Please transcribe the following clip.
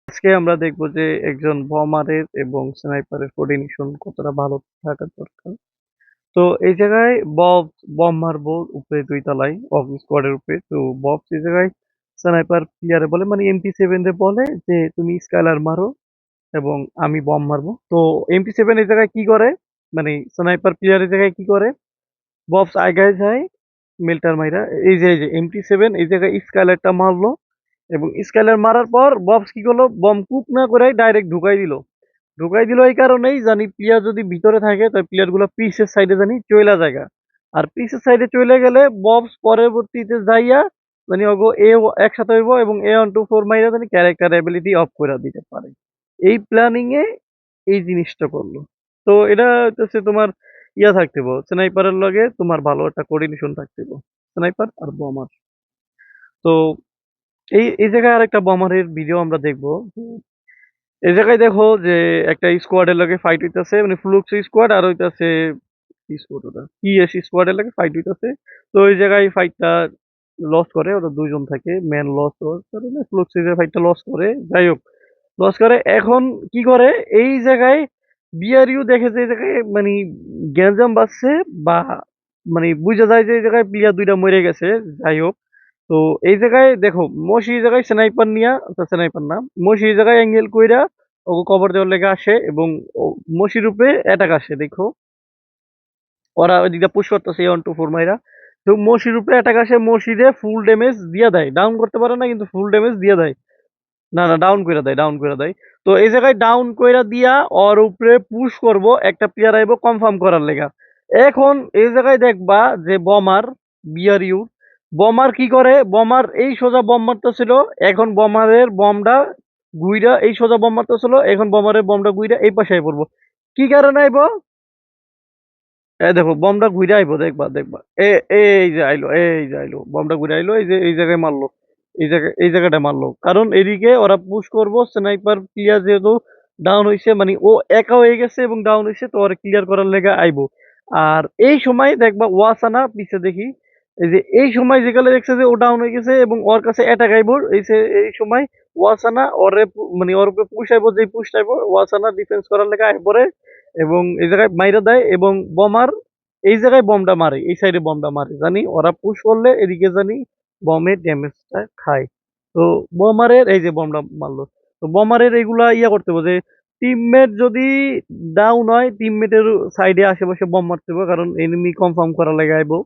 আজকে আমরা দেখব যে একজন বোমারের এবং স্নাইপারের কোঅর্ডিনেশন কতটা ভালো থাকা দরকার। তো এই জায়গায় বম মারবো উপরে ২ তলায় স্কোয়াডের উপরে। তো ববস এই জায়গায় স্নাইপার প্লেয়ারে বলে মানে এমপি7 রে বলে যে তুমি স্কাইলার মারো এবং আমি বম মারবো। তো এমপি7 এই জায়গায় কি করে মানে স্নাইপার প্লেয়ার এই জায়গায় কি করে ববস আগায় যায় মেল্টার মাইরা এই যে এমপি7 এই জায়গায় স্কাইলারটা মারলো এবং স্কাইলার মারার পর ববস কি করলো বম কুক না করে ডাইরেক্ট ঢুকাই দিল এই কারণেই জানি প্লেয়ার যদি ভিতরে থাকে তাই প্লেয়ার গুলো পিসের সাইডে জানি চইলা জায়গা আর পিসের সাইডে চলে গেলে ববস পরবর্তীতে যাইয়া জানি ওগো একসাথে হইব এবং A124 মাইরা জানি ক্যারেক্টার এবিলিটি অফ করে দিতে পারে এই প্ল্যানিং এ এই জিনিসটা করলো। তো এটা হচ্ছে তোমার থাকতে স্নাইপারের লগে তোমার ভালো একটা কোঅর্ডিনেশন থাকতে স্নাইপার আর বোমার। তো এই জায়গায় আরেকটা বোমারের ভিডিও আমরা দেখবো। এই জায়গায় দেখো যে একটা স্কোয়াডের লাগে ফাইট হইতাছে মানে ফ্লুক্স স্কোয়াড আর হইতাছে কি স্কোয়াড ওটা পিএস স্কোয়াডের লাগে ফাইট হইতাছে। তো ওই জায়গায় ফাইটটা লস করে ওরা দুইজন থাকে ম্যান লস করে না ফ্লুক্স এই ফাইটটা লস করে যাই হোক লস করে এখন কি করে এই জায়গায় বিআরইউ দেখে যে এই জায়গায় মানে গ্যাঞ্জাম বাজছে বা মানে বুঝা যায় যে এই জায়গায় প্লেয়ার দুইটা মরে গেছে যাই হোক। তো এই জায়গায় দেখো মসি এই জায়গায় স্নাইপার নিয়া স্নাইপার না মসি এই জায়গায় অ্যাঙ্গেল কইরা ওকে কভার দেওয়ার লেগে আসে এবং মসির উপরে অ্যাটাক আসে দেখো ওরা ওইদিকটা পুশ করতেছে A124 মাইরা। তো মসির উপরে অ্যাটাক আসে মসিরে ফুল ড্যামেজ দিয়ে দেয় ডাউন করতে পারে না কিন্তু ফুল ড্যামেজ দিয়ে দেয় না না ডাউন করে দেয়। তো এই জায়গায় ডাউন কইরা দিয়া ওর উপরে পুশ করব একটা প্লেয়ার আইব কনফার্ম করার লেগা। এখন এই জায়গায় দেখবা যে বিআরইউ বমার কি করে বমার এই সোজা বম মারতেছিল এখন বমারের বমটা গুইরা এই সোজা বম মারতেছিল এখন বমারের বমটা গুইরা এই পাশে আই পড়বো কি কারণে আইব এই দেখো বমটা ঘুরে আইবো দেখবা এই যে আইলো বমটা ঘুরে আইলো এই যে এই জায়গায় মারলো এই জায়গাটা মারলো কারণ এদিকে ওরা পুশ করবো স্নাইপার প্লেয়ার যেহেতু ডাউন হইছে মানে ও একা হয়ে গেছে এবং ডাউন হইছে তো ওরা ক্লিয়ার করার লেগে আইবো। আর এই সময় দেখবা ওয়াসানা পিছে দেখি এই যে এই সময় যেগুলো দেখছে যে ও ডাউন হয়ে গেছে এবং ওর কাছে অ্যাটাক আইবো এই সময় ওয়াসানা ওরে মানে ওর উপরে পুশ আইবো যে পুশ আইবো ওয়াসানা ডিফেন্স করার লেগে আই পড়ে এবং এই জায়গায় মাইরা দেয় এবং বোমার এই জায়গায় বমটা মারে এই সাইডে বমটা মারে জানি ওরা পুশ করলে এদিকে জানি বমের ড্যামেজটা খায়। তো বোমারের এই যে বমটা মারলো তো বোমারের এইগুলা করতে হবে যে টিমমেট যদি ডাউন হয় টিমমেটের সাইডে আশেপাশে বম মারতে হবে কারণ এনিমি কনফার্ম করা লাগে আইবো।